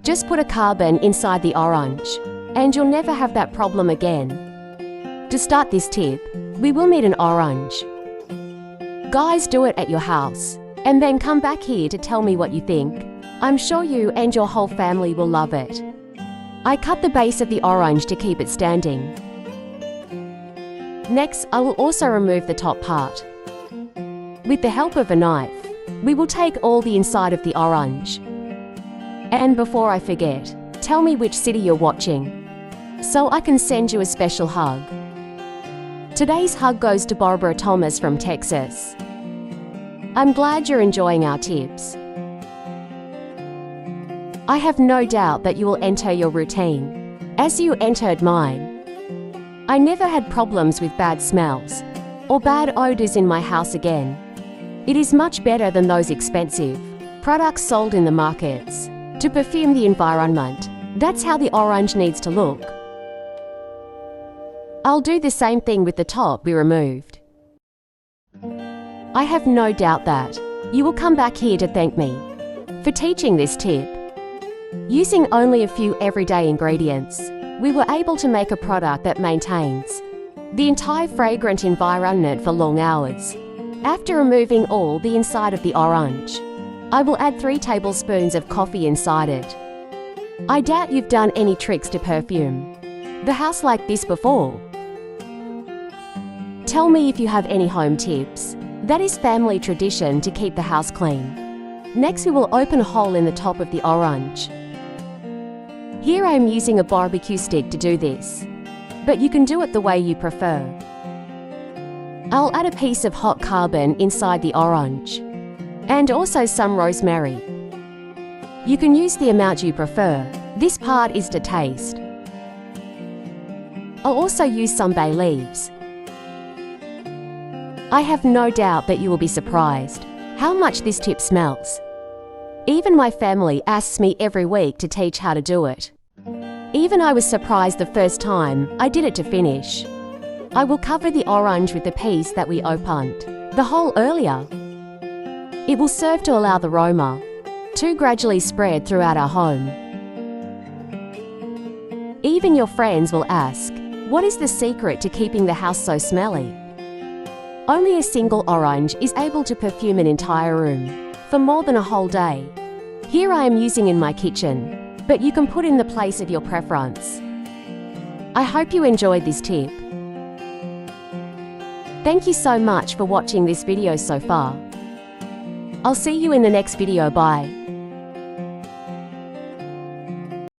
Just put a carbon inside the orange, and you'll never have that problem again. To start this tip, we will need an orange. Guys, do it at your house, and then come back here to tell me what you think. I'm sure you and your whole family will love it. I cut the base of the orange to keep it standing. Next, I will also remove the top part. With the help of a knife, we will take all the inside of the orange. And before I forget, tell me which city you're watching, so I can send you a special hug. Today's hug goes to Barbara Thomas from Texas. I'm glad you're enjoying our tips. I have no doubt that you will enter your routine, as you entered mine. I never had problems with bad smells or bad odors in my house again. It is much better than those expensive products sold in the markets to perfume the environment. That's how the orange needs to look. I'll do the same thing with the top we removed. I have no doubt that you will come back here to thank me for teaching this tip. Using only a few everyday ingredients, we were able to make a product that maintains the entire fragrant environment for long hours. After removing all the inside of the orange, I will add 3 tablespoons of coffee inside it. I doubt you've done any tricks to perfume the house like this before. Tell me if you have any home tips. That is family tradition to keep the house clean. Next, we will open a hole in the top of the orange. Here I am using a barbecue stick to do this, but you can do it the way you prefer. I'll add a piece of hot carbon inside the orange, and also some rosemary. You can use the amount you prefer. This part is to taste. I'll also use some bay leaves. I have no doubt that you will be surprised how much this tip smells. Even my family asks me every week to teach how to do it. Even I was surprised the first time I did it to finish. I will cover the orange with the piece that we opened the hole earlier. It will serve to allow the aroma to gradually spread throughout our home. Even your friends will ask, what is the secret to keeping the house so smelly? Only a single orange is able to perfume an entire room for more than a whole day. Here I am using in my kitchen, but you can put in the place of your preference. I hope you enjoyed this tip. Thank you so much for watching this video so far. I'll see you in the next video. Bye.